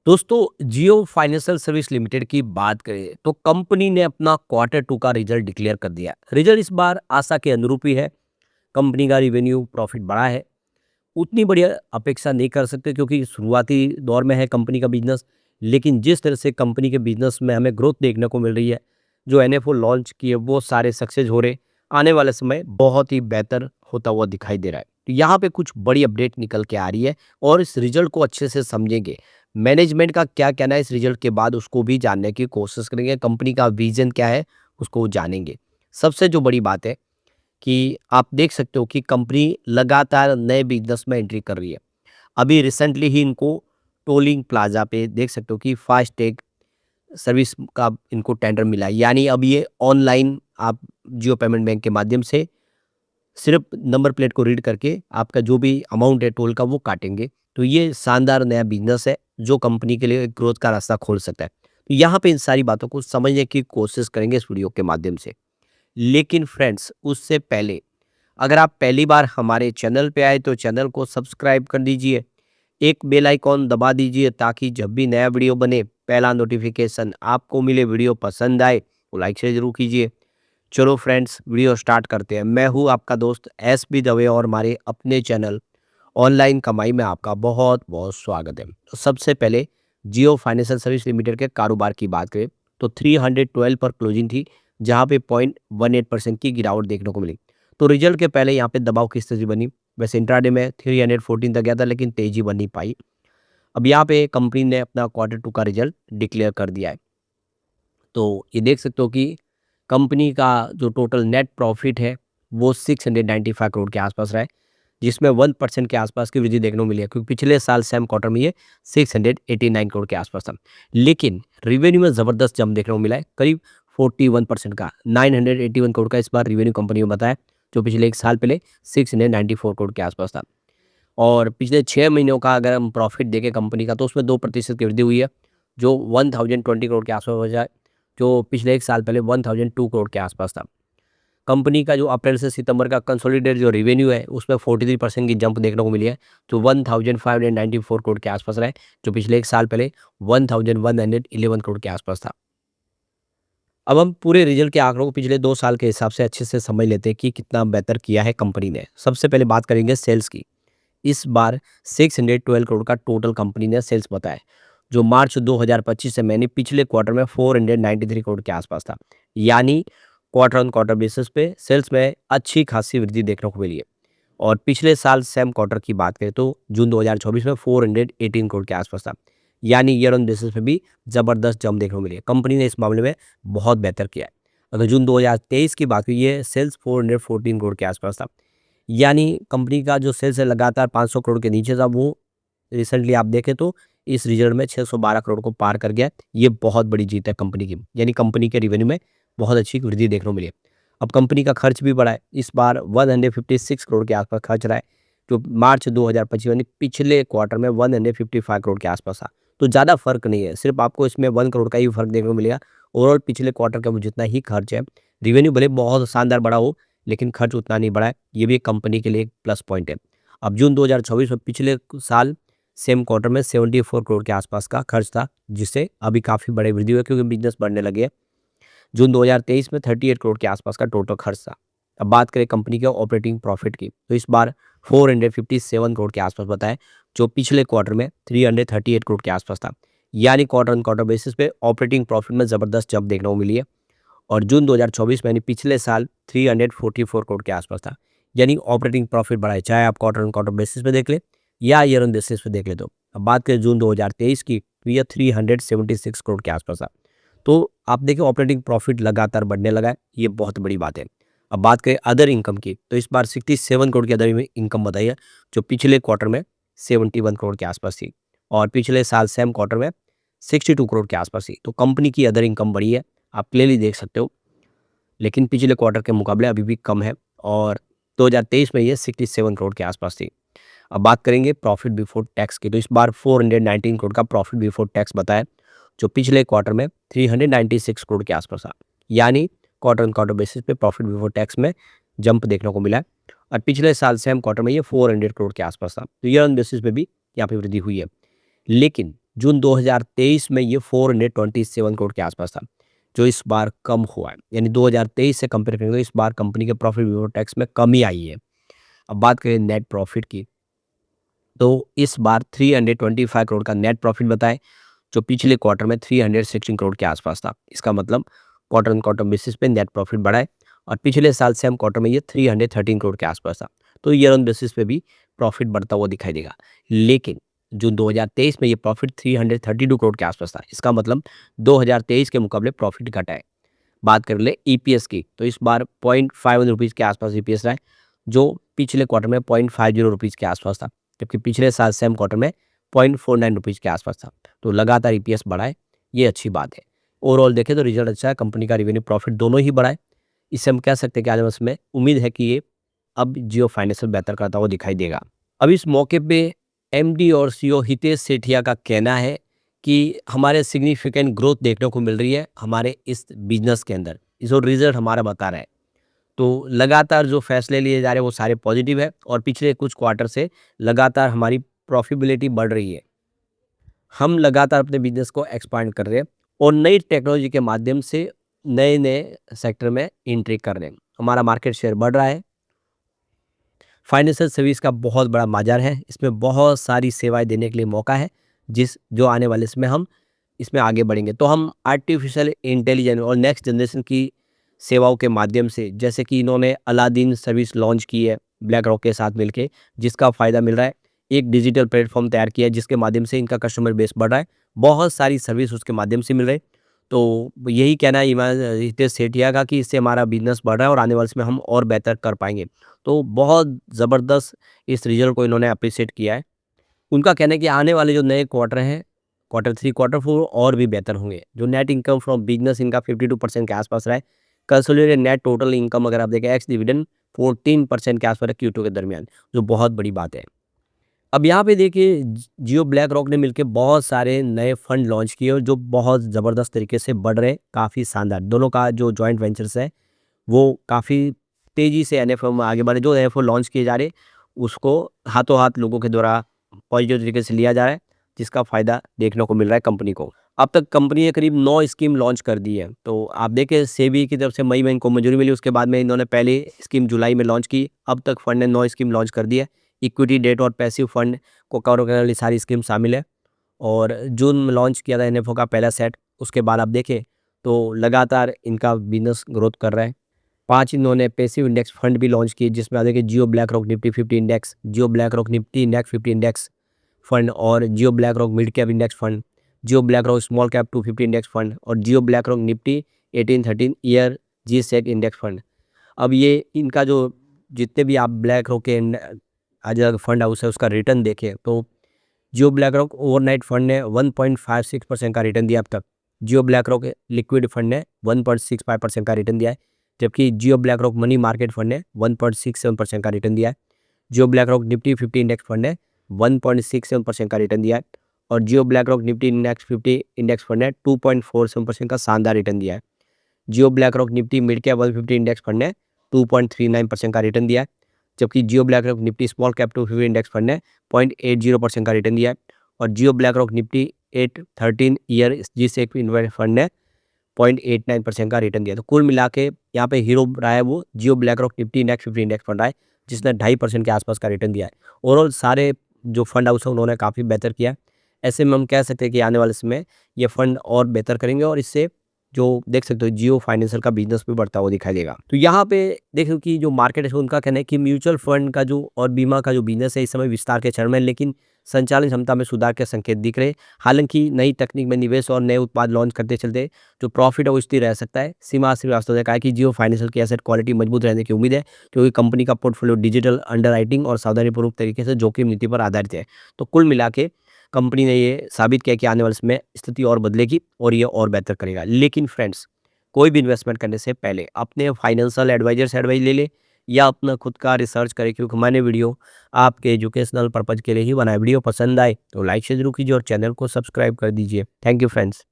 दोस्तों, जियो financial service limited की बात करें तो कंपनी ने अपना क्वार्टर टू का रिजल्ट डिक्लेयर कर दिया। रिजल्ट इस बार आशा के अनुरूप ही है। कंपनी का रिवेन्यू प्रॉफिट बढ़ा है। उतनी बढ़िया अपेक्षा नहीं कर सकते क्योंकि शुरुआती दौर में है कंपनी का बिजनेस। लेकिन जिस तरह से कंपनी के बिजनेस में हमें ग्रोथ देखने को मिल रही है, जो एनएफओ लॉन्च किए वो सारे सक्सेस हो रहे, आने वाले समय बहुत ही बेहतर होता हुआ दिखाई दे रहा है। तो यहाँ पे कुछ बड़ी अपडेट निकल के आ रही है और इस रिजल्ट को अच्छे से समझेंगे। मैनेजमेंट का क्या कहना है इस रिजल्ट के बाद उसको भी जानने की कोशिश करेंगे। कंपनी का विजन क्या है उसको जानेंगे। सबसे जो बड़ी बात है कि आप देख सकते हो कि कंपनी लगातार नए बिजनेस में एंट्री कर रही है। अभी रिसेंटली ही इनको टोलिंग प्लाजा पे देख सकते हो कि फास्टैग सर्विस का इनको टेंडर मिला है। यानी अब ये ऑनलाइन आप जियो पेमेंट बैंक के माध्यम से सिर्फ नंबर प्लेट को रीड करके आपका जो भी अमाउंट है टोल का वो काटेंगे। तो ये शानदार नया बिजनेस है जो कंपनी के लिए ग्रोथ का रास्ता खोल सकता है। तो यहाँ पे इन सारी बातों को समझने की कोशिश करेंगे इस वीडियो के माध्यम से। लेकिन फ्रेंड्स, उससे पहले अगर आप पहली बार हमारे चैनल पे आए तो चैनल को सब्सक्राइब कर दीजिए, एक बेल आइकॉन दबा दीजिए ताकि जब भी नया वीडियो बने पहला नोटिफिकेशन आपको मिले। वीडियो पसंद आए तो लाइक से जरूर कीजिए। चलो फ्रेंड्स, वीडियो स्टार्ट करते हैं। मैं हूँ आपका दोस्त एस बी दवे और हमारे अपने चैनल ऑनलाइन कमाई में आपका बहुत बहुत स्वागत है। तो सबसे पहले जियो फाइनेंशियल सर्विस लिमिटेड के कारोबार की बात करें तो 312 पर क्लोजिंग थी, जहां पे 0.18% की गिरावट देखने को मिली। तो रिजल्ट के पहले यहाँ पे दबाव किस तरह से बनी। वैसे इंट्राडे में 314 तक गया था लेकिन तेजी बन नहीं पाई। अब यहाँ पे कंपनी ने अपना क्वार्टर टू का रिजल्ट डिक्लेयर कर दिया है। तो ये देख सकते हो कि कंपनी का जो टोटल नेट प्रॉफिट है वो 695 करोड़ के आसपास रहा है, जिसमें 1% के आसपास की वृद्धि देखने को मिली है क्योंकि पिछले साल सेम क्वार्टर में ये 689 करोड़ के आसपास था। लेकिन रिवेन्यू में ज़बरदस्त जंप देखने को मिला है, करीब 41% का 981 करोड़ का इस बार रिवेन्यू कंपनी ने बताया, जो पिछले एक साल पहले 694 करोड़ के आसपास था। और पिछले 6 महीनों का अगर हम प्रॉफिट देखें कंपनी का तो उसमें 2% की वृद्धि हुई है, जो 1020 करोड़ के आसपास हो जाए, जो पिछले एक साल पहले 1002 करोड़ के आसपास था। कंपनी का जो अप्रैल से सितंबर का कंसोलिडेटेड जो रेवेन्यू है उसमें 43% की जंप देखने को मिली है, जो 1594 करोड़ के आसपास रहा है, जो पिछले एक साल पहले 1111 करोड़ के आसपास था। अब हम पूरे रिजल्ट के आंकड़ों को पिछले 2 साल के हिसाब से अच्छे से समझ लेते हैं कि कितना बेहतर किया है कंपनी ने। सबसे पहले बात करेंगे सेल्स की। इस बार 612 करोड़ का टोटल कंपनी ने सेल्स बताया, जो मार्च 2025 से मैंने पिछले क्वार्टर में 493 करोड़ के आसपास था। यानी क्वार्टर ऑन क्वार्टर बेसिस पे सेल्स में अच्छी खासी वृद्धि देखने को मिली है। और पिछले साल सेम क्वार्टर की बात करें तो जून 2024 में 418 करोड़ के आसपास था। यानी ईयर ऑन बेसिस पे भी ज़बरदस्त जंप देखने को मिली है। कंपनी ने इस मामले में बहुत बेहतर किया है। अगर जून 2023 की बात हुई है, सेल्स 414 करोड़ के आसपास था। यानी कंपनी का जो सेल्स है लगातार 500 करोड़ के नीचे था, वो रिसेंटली आप देखें तो इस रिजल्ट में 612 करोड़ को पार कर गया है। ये बहुत बड़ी जीत है कंपनी की। यानी कंपनी के रेवेन्यू में बहुत अच्छी वृद्धि देखने को मिली है। अब कंपनी का खर्च भी बढ़ा है। इस बार 156 करोड़ के आसपास खर्च रहा है, जो मार्च 2025 यानी पिछले क्वार्टर में 155 करोड़ के आसपास था। तो ज़्यादा फर्क नहीं है, सिर्फ आपको इसमें 1 करोड़ का ही फर्क देखने को मिलेगा। ओवरऑल पिछले क्वार्टर का वो जितना ही खर्च है, रेवेन्यू भले बहुत शानदार बढ़ा हो लेकिन खर्च उतना नहीं बढ़ा है। ये भी एक कंपनी के लिए एक प्लस पॉइंट है। अब जून 2024 में पिछले साल सेम क्वार्टर में 74 करोड़ के आसपास का खर्च था, जिससे अभी काफ़ी बड़ी वृद्धि हुई है क्योंकि बिजनेस बढ़ने लगे हैं। जून 2023 में 38 करोड़ के आसपास का टोटल खर्च था। अब बात करें कंपनी के ऑपरेटिंग प्रॉफिट की तो इस बार 457 करोड़ के आसपास बताएं, जो पिछले क्वार्टर में 338 करोड़ के आसपास था। यानी क्वार्टर ऑन क्वार्टर बेसिस पे ऑपरेटिंग प्रॉफिट में ज़बरदस्त जंप देखने को मिली है। और जून 2024 में यानी पिछले साल 344 करोड़ के आसपास था। यानी ऑपरेटिंग प्रॉफिट बढ़ा है, चाहे आप क्वार्टर ऑन क्वार्टर बेसिस पे देख ले या ईयर ऑन बेसिस पे देख ले। तो अब बात करें जून 2023 की तो यह 376 करोड़ के आसपास था। तो आप देखिए ऑपरेटिंग प्रॉफिट लगातार बढ़ने लगा है, ये बहुत बड़ी बात है। अब बात करें अदर इनकम की तो इस बार 67 करोड़ की अदर इनकम बताई है, जो पिछले क्वार्टर में 71 करोड़ के आसपास थी और पिछले साल सेम क्वार्टर में 62 करोड़ के आसपास थी। तो कंपनी की अदर इनकम बढ़ी है, आप क्लियरली देख सकते हो, लेकिन पिछले क्वार्टर के मुकाबले अभी भी कम है और 2023 में ये 67 करोड़ के आसपास थी। अब बात करेंगे प्रॉफिट बिफोर टैक्स की तो इस बार 419 करोड़ का प्रॉफिट बिफोर टैक्स बताया, जो पिछले क्वार्टर में 396 करोड़ के आसपास था। यानी क्वार्टर ऑन क्वार्टर बेसिस पे प्रॉफिट बिफोर टैक्स में जंप देखने को मिला है और पिछले साल सेम क्वार्टर में ये 400 करोड़ के आसपास था। तो ईयर ऑन बेसिस पे भी यहाँ पे वृद्धि हुई है। लेकिन जून 2023 में ये 427 करोड़ के आसपास था, जो इस बार कम हुआ है। यानी 2023 से कंपेयर करेंगे तो इस बार कंपनी के प्रॉफिट बिफोर टैक्स में कमी आई है। अब बात करें नेट प्रॉफिट की, तो इस बार 325 करोड़ का नेट प्रॉफिट बताएं, जो पिछले क्वार्टर में 316 करोड़ के आसपास था। इसका मतलब क्वार्टर ऑन क्वार्टर बेसिस पे नेट प्रॉफिट बढ़ा है और पिछले साल सेम क्वार्टर में ये 313 करोड़ के आसपास था। तो ईयर ऑन बेसिस पे भी प्रॉफिट बढ़ता हुआ दिखाई देगा। लेकिन जून 2023 में ये प्रॉफिट 332 करोड़ के आसपास था। इसका मतलब 2023 के मुकाबले प्रॉफिट घटा है। बात कर ले ईपीएस की, तो इस बार 0.51 रुपीज़ के आसपास ईपीएस रहा है, जो पिछले क्वार्टर में 0.50 रुपीज़ के आसपास था, जबकि पिछले साल सेम क्वार्टर में 0.49 रुपीज़ के आसपास था। तो लगातार ईपीएस बढ़ा है, ये अच्छी बात है। ओवरऑल देखें तो रिजल्ट अच्छा है, कंपनी का रेवेन्यू प्रॉफिट दोनों ही बढ़ा है। इससे हम कह सकते हैं कि आने वाले समय में उम्मीद है कि ये अब जियो फाइनेंशियल बेहतर करता हुआ दिखाई देगा। अब इस मौके पे एमडी और सीईओ हितेश सेठिया का कहना है कि हमारे सिग्निफिकेंट ग्रोथ देखने को मिल रही है हमारे इस बिजनेस के अंदर, जो रिजल्ट हमारा बता रहा है। तो लगातार जो फैसले लिए जा रहे हैं वो सारे पॉजिटिव है और पिछले कुछ क्वार्टर से लगातार हमारी प्रॉफिटेबिलिटी बढ़ रही है। हम लगातार अपने बिजनेस को एक्सपांड कर रहे हैं और नई टेक्नोलॉजी के माध्यम से नए नए सेक्टर में एंट्री कर रहे हैं। हमारा मार्केट शेयर बढ़ रहा है। फाइनेंशियल सर्विस का बहुत बड़ा बाजार है, इसमें बहुत सारी सेवाएं देने के लिए मौका है, जो आने वाले समय हम इसमें आगे बढ़ेंगे। तो हम आर्टिफिशियल इंटेलिजेंस और नेक्स्ट जनरेशन की सेवाओं के माध्यम से, जैसे कि इन्होंने अलादीन सर्विस लॉन्च की है ब्लैक रॉक के साथ मिलके, जिसका फ़ायदा मिल रहा है। एक डिजिटल प्लेटफॉर्म तैयार किया है जिसके माध्यम से इनका कस्टमर बेस बढ़ रहा है, बहुत सारी सर्विस उसके माध्यम से मिल रही है। तो यही कहना है हितेश सेठिया का कि इससे हमारा बिजनेस बढ़ रहा है और आने वाले समय हम और बेहतर कर पाएंगे। तो बहुत ज़बरदस्त इस रिजल्ट को इन्होंने अप्रिशिएट किया है। उनका कहना है कि आने वाले जो नए क्वार्टर हैं, क्वार्टर 3, क्वार्टर 4 और भी बेहतर होंगे। जो नेट इनकम फ्रॉम बिज़नेस इनका 52% के आसपास रहा है। कंसोलिडेटेड नेट टोटल इनकम अगर आप देखें एक्स डिविडेंड 14% के आसपास है Q2 के दरमियान, जो बहुत बड़ी बात है। अब यहाँ पे देखिए जियो ब्लैक रॉक ने मिलके बहुत सारे नए फंड लॉन्च किए और जो बहुत ज़बरदस्त तरीके से बढ़ रहे हैं, काफ़ी शानदार। दोनों का जो जॉइंट वेंचर्स है वो काफ़ी तेज़ी से एनएफओ में आगे बढ़े। जो एनएफओ लॉन्च किए जा रहे उसको हाथों हाथ लोगों के द्वारा पॉजिटिव तरीके से लिया जा रहा है, जिसका फ़ायदा देखने को मिल रहा है कंपनी को। अब तक कंपनी ने करीब 9 स्कीम लॉन्च कर दी है। तो आप देखें सेबी की तरफ से मई में इनको मंजूरी मिली, उसके बाद में इन्होंने पहली स्कीम जुलाई में लॉन्च की। अब तक फंड ने 9 स्कीम लॉन्च कर दी है। इक्विटी, डेट और पैसिव फंड को कवर करने वाली सारी स्कीम शामिल है और जून में लॉन्च किया था एनएफओ का पहला सेट। उसके बाद आप देखें तो लगातार इनका बिजनेस ग्रोथ कर रहा है। 5 इन्होंने पैसिव इंडेक्स फंड भी लॉन्च किए, जिसमें आप देखिए Jio BlackRock Nifty 50 index, Jio BlackRock Nifty index 50 index fund और Jio BlackRock mid cap index fund, Jio BlackRock small cap 250 index fund और Jio BlackRock Nifty 1813 year G sec index fund. अब ये इनका जो जितने भी आप ब्लैक रॉक के आज फंड हाउस है उसका रिटर्न देखें तो Jio BlackRock overnight fund ने 1.56% का रिटर्न दिया अब तक। Jio BlackRock liquid fund ने 1.65% का रिटर्न दिया है, जबकि Jio BlackRock money market fund ने 1.67% का रिटर्न दिया है। Jio BlackRock Nifty 50 index fund ने 1.67% का रिटर्न दिया है और Jio BlackRock Nifty index 50 index fund ने 2.47% का शानदार रिटर्न दिया है। Jio BlackRock Nifty mid cap 150 index fund ने 2.39% का रिटर्न दिया है, जबकि Jio BlackRock Nifty small cap 250 index fund ने 0.80% का रिटर्न दिया है और Jio BlackRock Nifty 813 year G sec invest fund ने 0.89% का रिटर्न दिया। तो कुल मिला के यहाँ पे हीरो रहा है वो Jio BlackRock Nifty index 50 index fund रहा है, जिसने 2.5% के आसपास का रिटर्न दिया है। ओवरऑल सारे जो फंड हाउस है उन्होंने काफ़ी बेहतर किया है। ऐसे में हम कह सकते हैं कि आने वाले समय ये फंड और बेहतर करेंगे और इससे जो देख सकते हो जियो फाइनेंशियल का बिजनेस भी बढ़ता हुआ दिखाई देगा। तो यहाँ पे देखो कि जो मार्केट है उनका कहना है कि म्यूचुअल फंड का जो और बीमा का जो बिजनेस है इस समय विस्तार के चरण में, लेकिन संचालन क्षमता में सुधार के संकेत दिख रहे। हालांकि नई तकनीक में निवेश और नए उत्पाद लॉन्च करते चलते जो प्रॉफिट है वो स्थिर रह सकता है। सीमा श्रीवास्तव ने कहा कि जियो फाइनेंशियल की एसेट क्वालिटी मजबूत रहने की उम्मीद है, क्योंकि कंपनी का पोर्टफोलियो डिजिटल अंडरराइटिंग और सावधानीपूर्वक तरीके से जोखिम नीति पर आधारित है। तो कुल मिला के कंपनी ने ये साबित किया कि आने वाले समय स्थिति और बदलेगी और ये और बेहतर करेगा। लेकिन फ्रेंड्स, कोई भी इन्वेस्टमेंट करने से पहले अपने फाइनेंशियल एडवाइजर से एडवाइस ले ले या अपना खुद का रिसर्च करें, क्योंकि मैंने वीडियो आपके एजुकेशनल पर्पज के लिए ही बनाया। वीडियो पसंद आए तो लाइक से जरूर कीजिए और चैनल को सब्सक्राइब कर दीजिए। Thank you friends.